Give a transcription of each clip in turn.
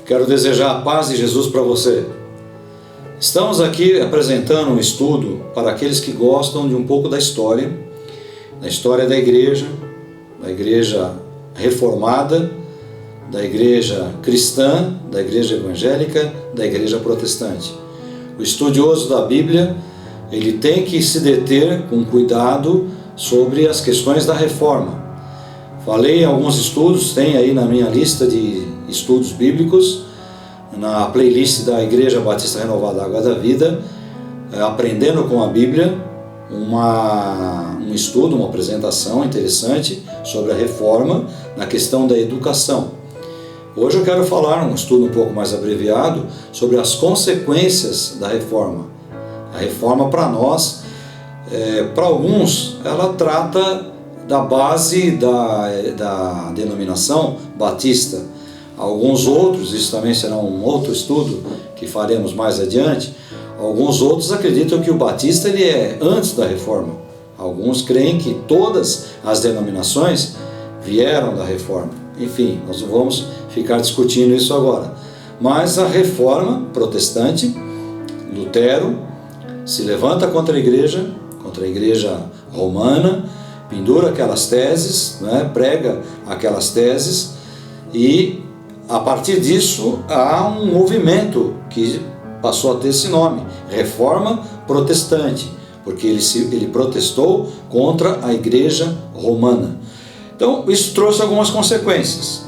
Quero desejar a paz de Jesus para você. Estamos aqui apresentando um estudo para aqueles que gostam de um pouco da história da igreja reformada, da igreja cristã, da igreja evangélica, da igreja protestante. O estudioso da Bíblia, ele tem que se deter com cuidado sobre as questões da reforma. Falei em alguns estudos, tem aí na minha lista de estudos bíblicos, na playlist da Igreja Batista Renovada Água da Vida, Aprendendo com a Bíblia, um estudo, uma apresentação interessante sobre a reforma na questão da educação. Hoje eu quero falar, um estudo um pouco mais abreviado, sobre as consequências da reforma. A reforma para nós, para alguns, ela trata da base da denominação batista. Alguns outros, isso também será um outro estudo que faremos mais adiante, alguns outros acreditam que o batista ele é antes da reforma. Alguns creem que todas as denominações vieram da reforma. Enfim, nós não vamos ficar discutindo isso agora. Mas a reforma protestante, Lutero, se levanta contra a igreja romana, pendura aquelas teses, prega aquelas teses, e a partir disso há um movimento que passou a ter esse nome, Reforma Protestante, porque ele protestou contra a igreja romana. Então isso trouxe algumas consequências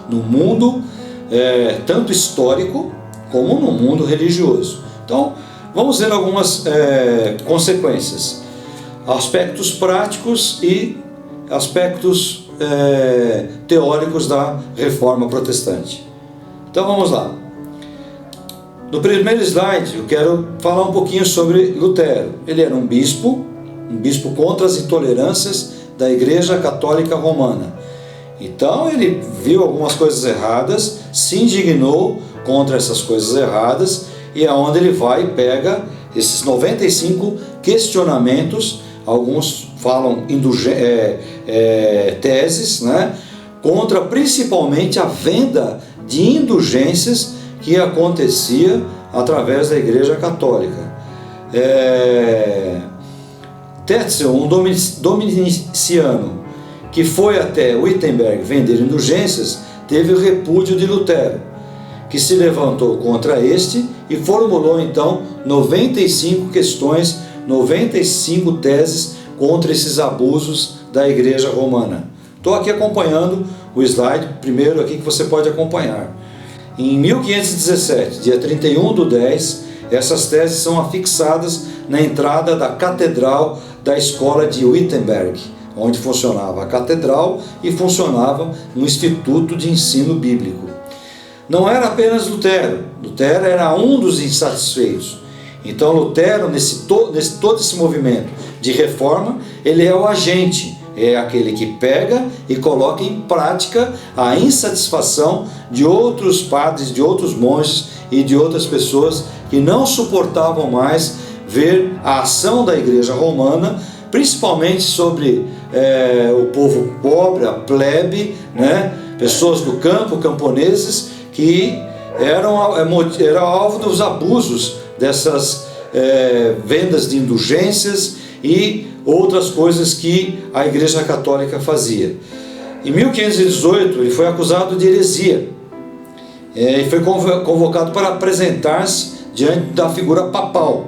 no mundo tanto histórico como no mundo religioso. Então vamos ver algumas consequências, aspectos práticos e aspectos teóricos da Reforma Protestante. Então vamos lá. No primeiro slide eu quero falar um pouquinho sobre Lutero. Ele era um bispo contra as intolerâncias da Igreja Católica Romana. Então ele viu algumas coisas erradas, se indignou contra essas coisas erradas, e é onde ele vai e pega esses 95 questionamentos, alguns falam teses, contra principalmente a venda de indulgências que acontecia através da Igreja Católica. Tetzel, um dominiciano, que foi até Wittenberg vender indulgências, teve o repúdio de Lutero, que se levantou contra este e formulou então 95 questões, 95 teses contra esses abusos da Igreja Romana. Estou aqui acompanhando o slide primeiro aqui que você pode acompanhar. Em 1517, dia 31/10, essas teses são afixadas na entrada da catedral da escola de Wittenberg, onde funcionava a catedral e funcionava um instituto de ensino bíblico. Não era apenas Lutero era um dos insatisfeitos. Então Lutero, todo esse movimento de reforma, ele é o agente, é aquele que pega e coloca em prática a insatisfação de outros padres, de outros monges e de outras pessoas que não suportavam mais ver a ação da Igreja Romana, principalmente sobre o povo pobre, a plebe, pessoas do campo, camponeses, que eram alvo dos abusos dessas vendas de indulgências e outras coisas que a Igreja Católica fazia. Em 1518 ele foi acusado de heresia e foi convocado para apresentar-se diante da figura papal.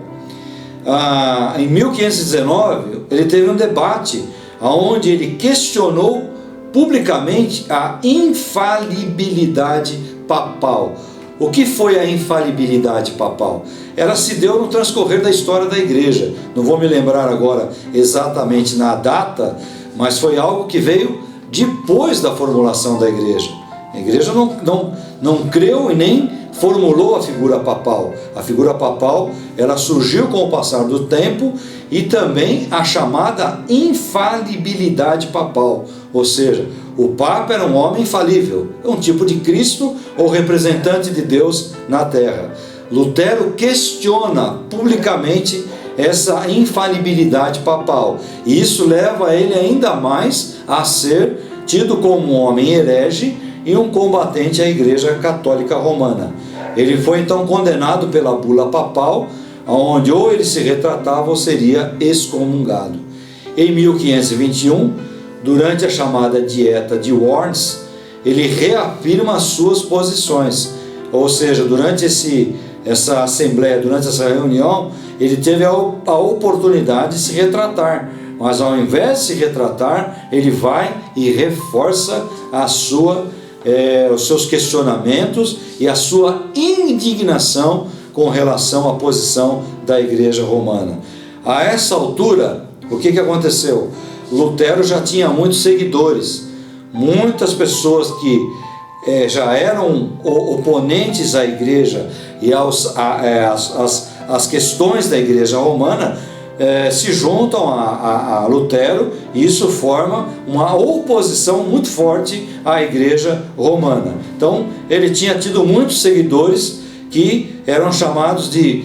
Em 1519 ele teve um debate onde ele questionou publicamente a infalibilidade papal. O que foi a infalibilidade papal? Ela se deu no transcorrer da história da igreja. Não vou me lembrar agora exatamente na data, mas foi algo que veio depois da formulação da igreja. A igreja não creu e nem formulou a figura papal. A figura papal, ela surgiu com o passar do tempo, e também a chamada infalibilidade papal, ou seja, o Papa era um homem infalível, um tipo de Cristo ou representante de Deus na terra. Lutero questiona publicamente essa infalibilidade papal, e isso leva ele ainda mais a ser tido como um homem herege e um combatente à Igreja Católica Romana. Ele foi então condenado pela bula papal, onde ou ele se retratava ou seria excomungado. Em 1521, durante a chamada Dieta de Worms, ele reafirma as suas posições, ou seja, durante essa assembleia, durante essa reunião, ele teve a oportunidade de se retratar, mas ao invés de se retratar, ele vai e reforça os seus questionamentos e a sua indignação com relação à posição da Igreja Romana. A essa altura, o que aconteceu? Lutero já tinha muitos seguidores, muitas pessoas que já eram oponentes à Igreja e às questões da Igreja Romana, se juntam a Lutero, e isso forma uma oposição muito forte à Igreja Romana. Então ele tinha tido muitos seguidores que eram chamados de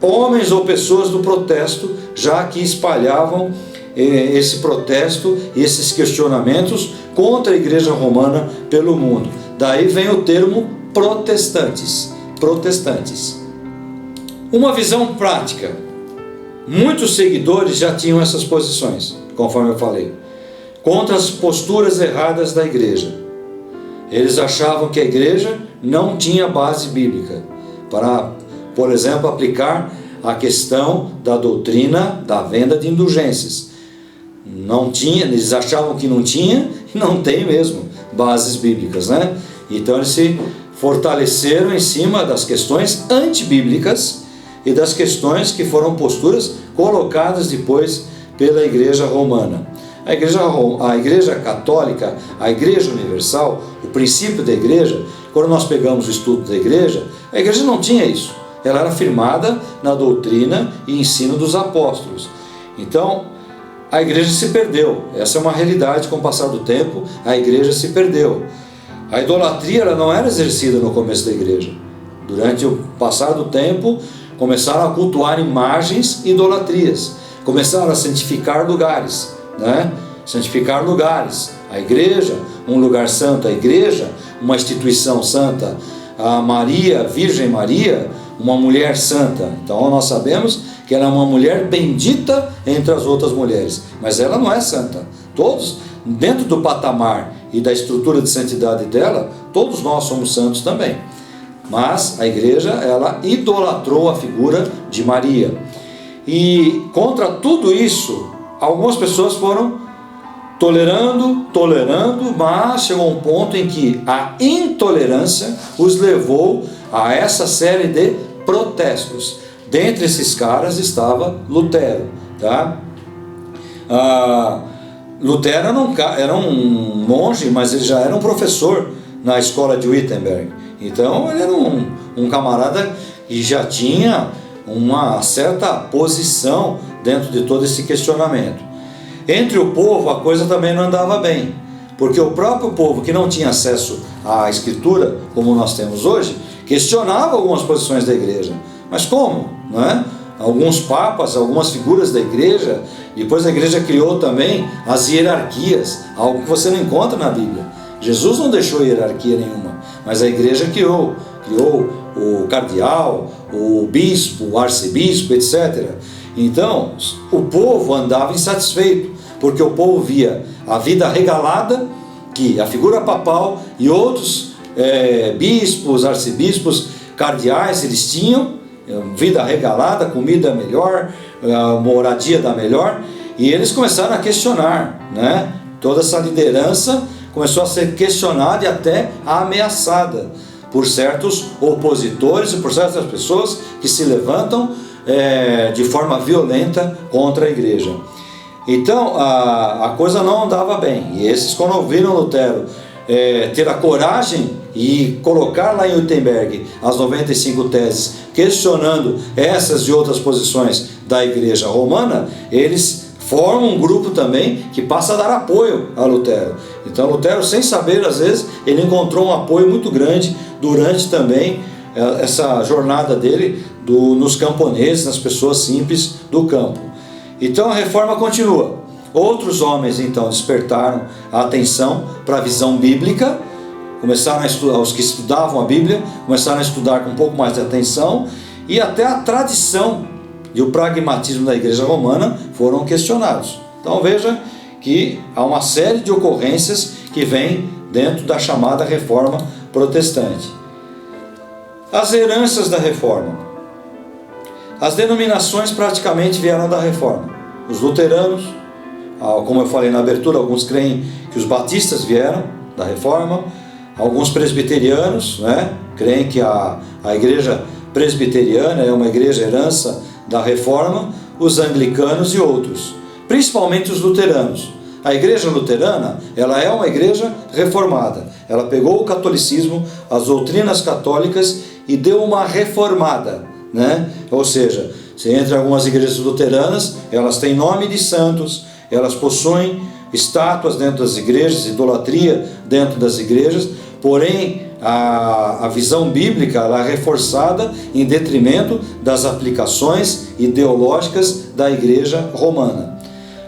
homens ou pessoas do protesto, já que espalhavam esse protesto e esses questionamentos contra a Igreja Romana pelo mundo. Daí vem o termo protestantes. Uma visão prática. Muitos seguidores já tinham essas posições, conforme eu falei, contra as posturas erradas da igreja. Eles achavam que a igreja não tinha base bíblica para, por exemplo, aplicar a questão da doutrina da venda de indulgências. Não tinha, eles achavam que não tinha e não tem mesmo bases bíblicas, né? Então eles se fortaleceram em cima das questões antibíblicas e das questões que foram posturas colocadas depois pela Igreja Romana. A Igreja Católica, a Igreja Universal, o princípio da Igreja, quando nós pegamos o estudo da Igreja, a Igreja não tinha isso. Ela era firmada na doutrina e ensino dos apóstolos. Então, a Igreja se perdeu. Essa é uma realidade. Com o passar do tempo, a Igreja se perdeu. A idolatria ela não era exercida no começo da Igreja. Durante o passar do tempo, começaram a cultuar imagens e idolatrias. Começaram a santificar lugares, né? Santificar lugares. A igreja, um lugar santo. A igreja, uma instituição santa. A Maria, Virgem Maria, uma mulher santa. Então nós sabemos que ela é uma mulher bendita entre as outras mulheres. Mas ela não é santa. Todos, dentro do patamar e da estrutura de santidade dela, todos nós somos santos também. Mas a igreja, ela idolatrou a figura de Maria. E contra tudo isso, algumas pessoas foram tolerando, mas chegou um ponto em que a intolerância os levou a essa série de protestos. Dentre esses caras estava Lutero, tá? Lutero era um monge, mas ele já era um professor na escola de Wittenberg. Então ele era um camarada que já tinha uma certa posição dentro de todo esse questionamento. Entre o povo a coisa também não andava bem, porque o próprio povo que não tinha acesso à escritura, como nós temos hoje, questionava algumas posições da igreja. Mas como? Não é? Alguns papas, algumas figuras da igreja, depois a igreja criou também as hierarquias, algo que você não encontra na Bíblia. Jesus não deixou hierarquia nenhuma, mas a igreja criou o cardeal, o bispo, o arcebispo, etc. Então, o povo andava insatisfeito, porque o povo via a vida regalada, que a figura papal e outros bispos, arcebispos, cardeais, eles tinham vida regalada, comida melhor, moradia da melhor, e eles começaram a questionar, né? Toda essa liderança começou a ser questionada e até ameaçada por certos opositores e por certas pessoas que se levantam de forma violenta contra a igreja. Então a coisa não andava bem, e esses, quando viram Lutero ter a coragem e colocar lá em Wittenberg as 95 teses, questionando essas e outras posições da igreja romana, eles formam um grupo também que passa a dar apoio a Lutero. Então Lutero, sem saber, às vezes, ele encontrou um apoio muito grande durante também essa jornada dele nos camponeses, nas pessoas simples do campo. Então a reforma continua. Outros homens então despertaram a atenção para a visão bíblica, começaram a estudar, os que estudavam a Bíblia começaram a estudar com um pouco mais de atenção, e até a tradição e o pragmatismo da Igreja Romana foram questionados. Então veja que há uma série de ocorrências que vêm dentro da chamada Reforma Protestante. As heranças da Reforma. As denominações praticamente vieram da Reforma. Os luteranos, como eu falei na abertura, alguns creem que os batistas vieram da Reforma. Alguns presbiterianos, creem que a igreja presbiteriana é uma igreja herança da Reforma. Os anglicanos e outros, principalmente os luteranos. A igreja luterana, ela é uma igreja reformada. Ela pegou o catolicismo, as doutrinas católicas e deu uma reformada, Ou seja, você entra em algumas igrejas luteranas, elas têm nome de santos, elas possuem estátuas dentro das igrejas, idolatria dentro das igrejas, porém a visão bíblica ela é reforçada em detrimento das aplicações ideológicas da igreja romana.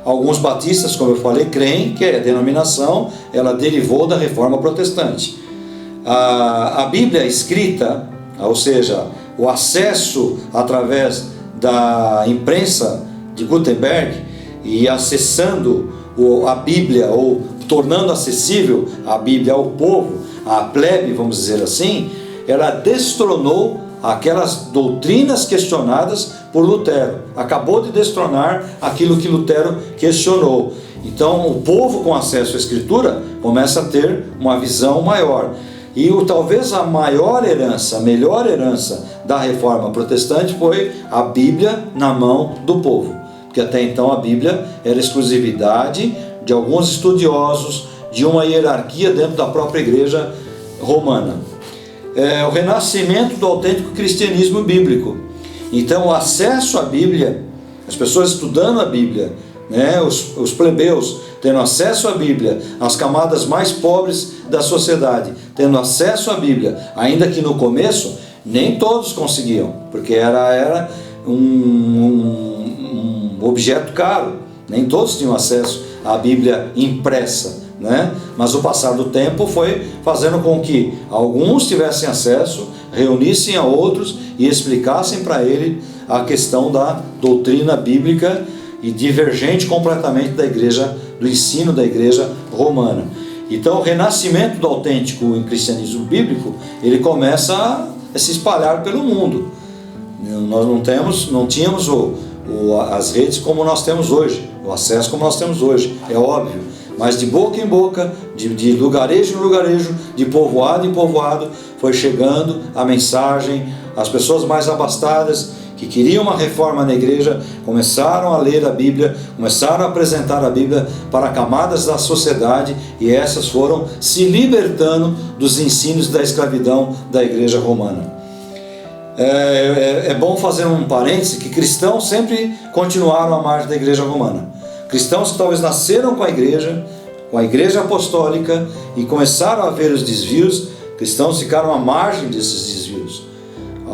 Alguns batistas, como eu falei, creem que a denominação ela derivou da Reforma Protestante. A Bíblia escrita, ou seja, o acesso através da imprensa de Gutenberg e acessando a Bíblia, ou tornando acessível a Bíblia ao povo, à plebe, vamos dizer assim, ela destronou aquelas doutrinas questionadas por Lutero. Acabou de destronar aquilo que Lutero questionou. Então o povo com acesso à Escritura começa a ter uma visão maior. E talvez a maior herança, a melhor herança da Reforma Protestante foi a Bíblia na mão do povo. Porque até então a Bíblia era exclusividade de alguns estudiosos, de uma hierarquia dentro da própria igreja romana. O renascimento do autêntico cristianismo bíblico. Então o acesso à Bíblia, as pessoas estudando a Bíblia, os plebeus tendo acesso à Bíblia, as camadas mais pobres da sociedade tendo acesso à Bíblia, ainda que no começo nem todos conseguiam, porque era um objeto caro, nem todos tinham acesso à Bíblia impressa, Mas o passar do tempo foi fazendo com que alguns tivessem acesso, reunissem a outros e explicassem para ele a questão da doutrina bíblica e divergente completamente da igreja, do ensino da igreja romana. Então o renascimento do autêntico cristianismo bíblico, ele começa a se espalhar pelo mundo. Nós não tínhamos as redes como nós temos hoje, o acesso como nós temos hoje, é óbvio. Mas de boca em boca, de lugarejo em lugarejo, de povoado em povoado, foi chegando a mensagem. As pessoas mais abastadas, que queriam uma reforma na igreja, começaram a ler a Bíblia, começaram a apresentar a Bíblia para camadas da sociedade, e essas foram se libertando dos ensinos da escravidão da igreja romana. É bom fazer um parêntese que cristãos sempre continuaram à margem da igreja romana. Cristãos que talvez nasceram com a igreja apostólica e começaram a ver os desvios, cristãos ficaram à margem desses desvios.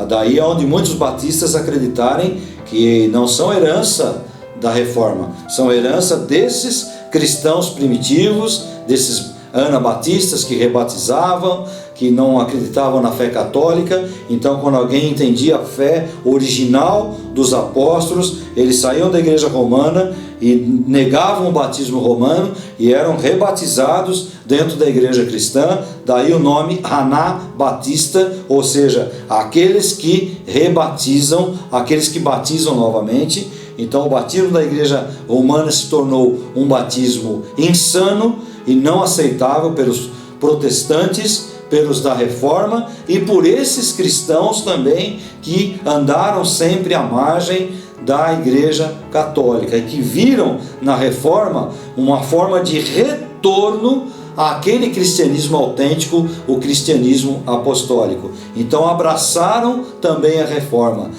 Daí é onde muitos batistas acreditarem que não são herança da reforma, são herança desses cristãos primitivos, desses anabatistas que rebatizavam, que não acreditavam na fé católica. Então quando alguém entendia a fé original dos apóstolos, eles saíam da igreja romana e negavam o batismo romano e eram rebatizados dentro da igreja cristã. Daí o nome anabatista, ou seja, aqueles que rebatizam, aqueles que batizam novamente. Então o batismo da igreja romana se tornou um batismo insano e não aceitável pelos protestantes, pelos da reforma e por esses cristãos também que andaram sempre à margem da igreja católica e que viram na reforma uma forma de retorno àquele cristianismo autêntico, o cristianismo apostólico. Então abraçaram também a reforma,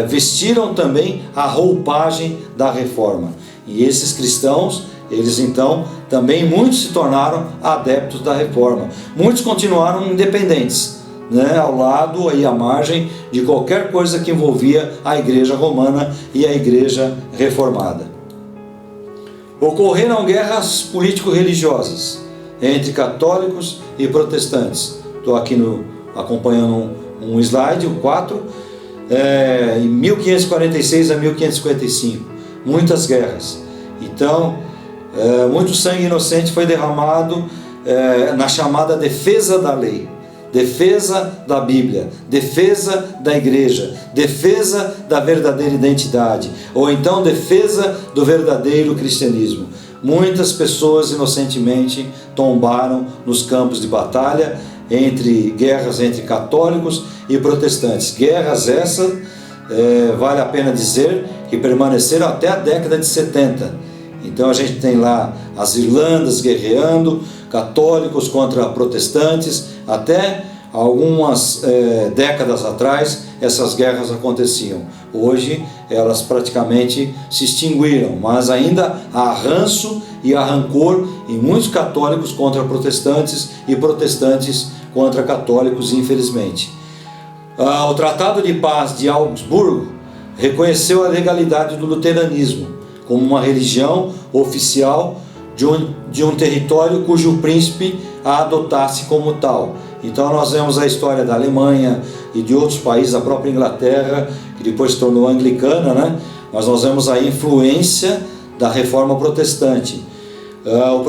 vestiram também a roupagem da reforma. E esses cristãos, eles então também muitos se tornaram adeptos da reforma. Muitos continuaram independentes, ao lado e à margem de qualquer coisa que envolvia a igreja romana e a igreja reformada. Ocorreram guerras político-religiosas. entre católicos e protestantes. Estou aqui acompanhando um slide, o 4, em 1546 a 1555, muitas guerras. Então, muito sangue inocente foi derramado na chamada defesa da lei, defesa da Bíblia, defesa da igreja, defesa da verdadeira identidade, ou então defesa do verdadeiro cristianismo. Muitas pessoas inocentemente tombaram nos campos de batalha, entre guerras entre católicos e protestantes. Guerras essas, vale a pena dizer, que permaneceram até a década de 70. Então a gente tem lá as Irlandas guerreando, católicos contra protestantes, até algumas décadas atrás essas guerras aconteciam. Hoje elas praticamente se extinguiram, mas ainda há ranço e há rancor em muitos católicos contra protestantes e protestantes contra católicos, infelizmente. O Tratado de Paz de Augsburgo reconheceu a legalidade do luteranismo como uma religião oficial de um território cujo príncipe a adotasse como tal. Então nós vemos a história da Alemanha e de outros países, a própria Inglaterra, que depois se tornou anglicana, né? Mas nós vemos a influência da reforma protestante. O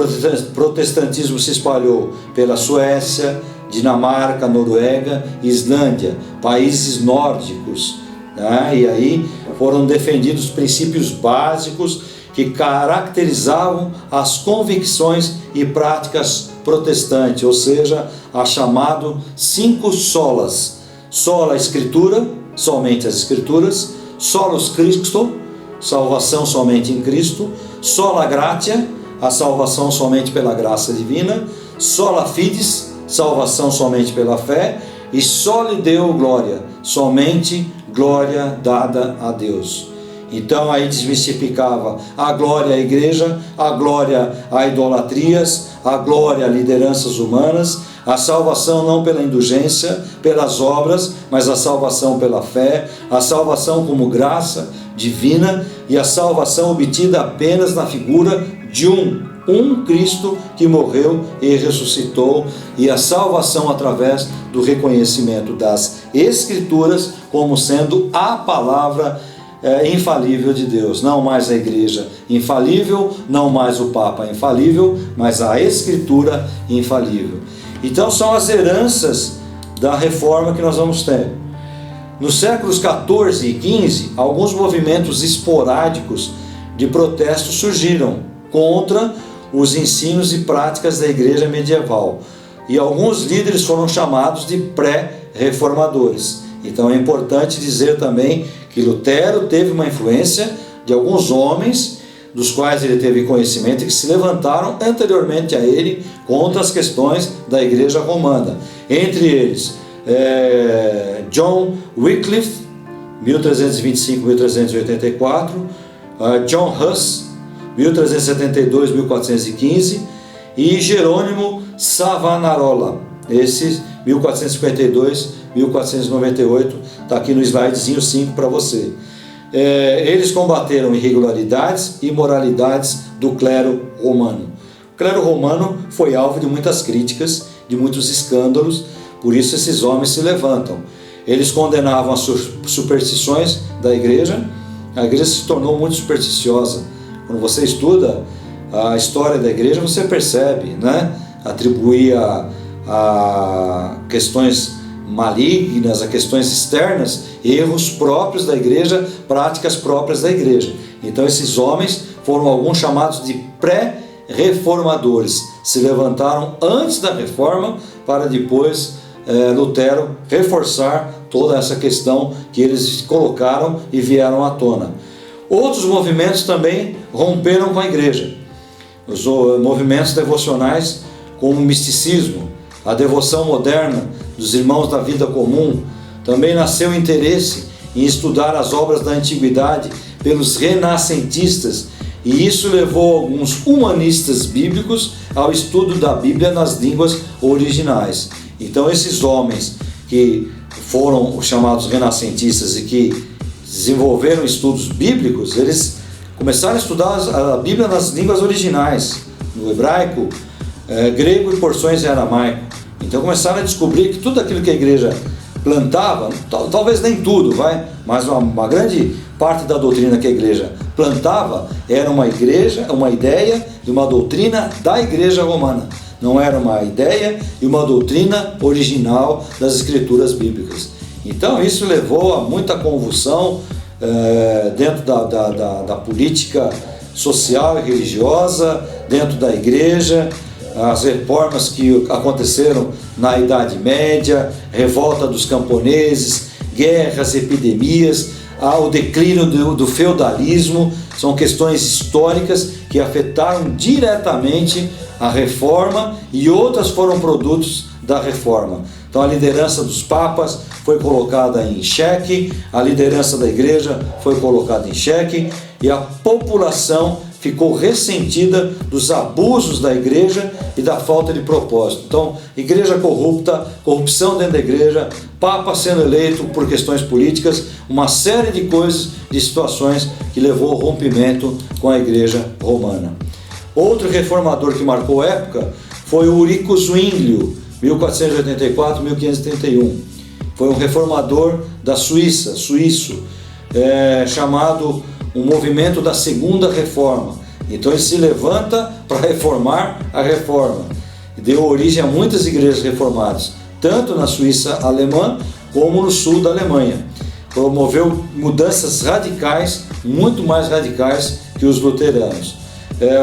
protestantismo se espalhou pela Suécia, Dinamarca, Noruega e Islândia, países nórdicos, né? E aí foram defendidos princípios básicos que caracterizavam as convicções e práticas protestantes, ou seja, a chamado 5 solas: sola escritura, somente as escrituras; solus Christo, salvação somente em Cristo; sola gratia, a salvação somente pela graça divina; sola fides, salvação somente pela fé; e soli Deo gloria, somente glória dada a Deus. Então aí desmistificava a glória à igreja, a glória a idolatrias, a glória a lideranças humanas, a salvação não pela indulgência, pelas obras, mas a salvação pela fé, a salvação como graça divina e a salvação obtida apenas na figura de um Cristo que morreu e ressuscitou, e a salvação através do reconhecimento das Escrituras como sendo a palavra infalível de Deus. Não mais a igreja infalível, não mais o Papa infalível, mas a Escritura infalível. Então são as heranças da reforma que nós vamos ter. Nos séculos 14 e 15, alguns movimentos esporádicos de protesto surgiram contra os ensinos e práticas da igreja medieval, e alguns líderes foram chamados de pré-reformadores. Então é importante dizer também que Lutero teve uma influência de alguns homens dos quais ele teve conhecimento e que se levantaram anteriormente a ele contra as questões da igreja romana. Entre eles, John Wycliffe, 1325-1384, John Huss, 1372-1415, e Jerônimo Savonarola, esse 1452-1498, está aqui no slidezinho 5 para você. Eles combateram irregularidades e imoralidades do clero romano. O clero romano foi alvo de muitas críticas, de muitos escândalos, por isso esses homens se levantam. Eles condenavam as superstições da igreja. A igreja se tornou muito supersticiosa. Quando você estuda a história da igreja, você percebe, né? Atribuir a questões malignas, a questões externas, erros próprios da igreja, práticas próprias da igreja. Então esses homens foram alguns chamados de pré-reformadores, se levantaram antes da reforma para depois Lutero reforçar toda essa questão que eles colocaram e vieram à tona. Outros movimentos também romperam com a igreja. Os movimentos devocionais como o misticismo, a devoção moderna dos irmãos da vida comum. Também nasceu interesse em estudar as obras da antiguidade pelos renascentistas, e isso levou alguns humanistas bíblicos ao estudo da Bíblia nas línguas originais. Então esses homens que foram os chamados renascentistas e que desenvolveram estudos bíblicos, eles começaram a estudar a Bíblia nas línguas originais, no hebraico, grego e porções em aramaico. Então começaram a descobrir que tudo aquilo que a igreja plantava, talvez nem tudo, mas uma grande parte da doutrina que a igreja plantava era uma ideia e uma doutrina da igreja romana. Não era uma ideia e uma doutrina original das escrituras bíblicas. Então isso levou a muita convulsão dentro da política social e religiosa, dentro da igreja, as reformas que aconteceram na Idade Média, revolta dos camponeses, guerras, epidemias, o declínio do feudalismo, são questões históricas que afetaram diretamente a reforma e outras foram produtos da reforma. Então a liderança dos papas foi colocada em xeque, a liderança da igreja foi colocada em xeque e a população ficou ressentida dos abusos da igreja e da falta de propósito. Então, igreja corrupta, corrupção dentro da igreja, papa sendo eleito por questões políticas, uma série de coisas, de situações que levou ao rompimento com a igreja romana. Outro reformador que marcou a época foi o Ulrico Zwinglio, 1484-1531. Foi um reformador da Suíça, suíço, chamado um movimento da Segunda Reforma. Então ele se levanta para reformar a reforma. Deu origem a muitas igrejas reformadas, tanto na Suíça alemã como no sul da Alemanha. Promoveu mudanças radicais, muito mais radicais que os luteranos.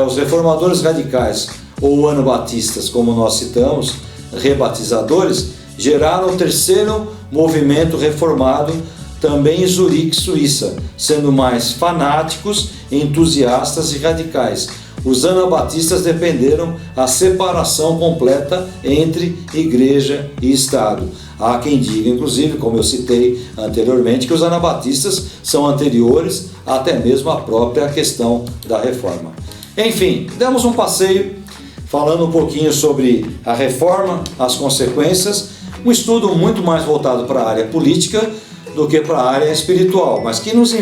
Os reformadores radicais, ou anabatistas, como nós citamos, rebatizadores, geraram o terceiro movimento reformado, também em Zurique, Suíça, sendo mais fanáticos, entusiastas e radicais. Os anabatistas defenderam a separação completa entre igreja e Estado. Há quem diga, inclusive, como eu citei anteriormente, que os anabatistas são anteriores até mesmo à própria questão da reforma. Enfim, demos um passeio falando um pouquinho sobre a reforma, as consequências, um estudo muito mais voltado para a área política do que para a área espiritual, mas que nos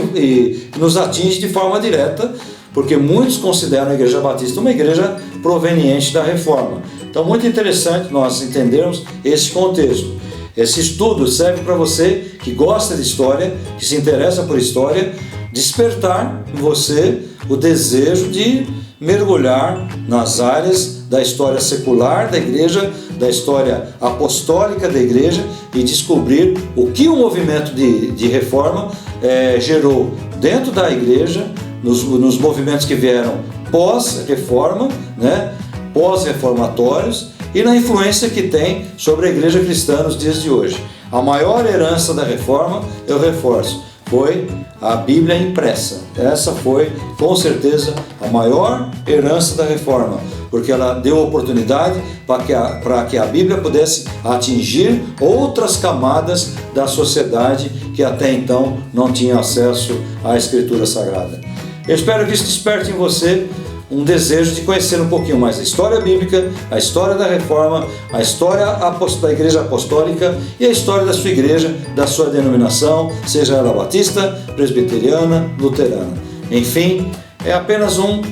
atinge de forma direta, porque muitos consideram a Igreja Batista uma igreja proveniente da Reforma. Então, muito interessante nós entendermos esse contexto. Esse estudo serve para você que gosta de história, que se interessa por história, despertar em você o desejo de mergulhar nas áreas da história secular da igreja, da história apostólica da igreja e descobrir o que o movimento de reforma gerou dentro da igreja, nos movimentos que vieram pós-reforma, pós-reformatórios, e na influência que tem sobre a igreja cristã nos dias de hoje. A maior herança da reforma, eu reforço, foi a Bíblia impressa. Essa foi, com certeza, a maior herança da reforma, porque ela deu oportunidade para que a Bíblia pudesse atingir outras camadas da sociedade que até então não tinham acesso à Escritura Sagrada. Eu espero que isso desperte em você um desejo de conhecer um pouquinho mais a história bíblica, a história da reforma, a história da igreja apostólica e a história da sua igreja, da sua denominação, seja ela batista, presbiteriana, luterana. Enfim, é apenas um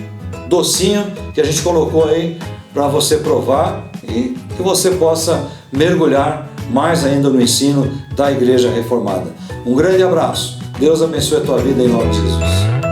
docinho que a gente colocou aí para você provar e que você possa mergulhar mais ainda no ensino da igreja reformada. Um grande abraço. Deus abençoe a tua vida em nome de Jesus.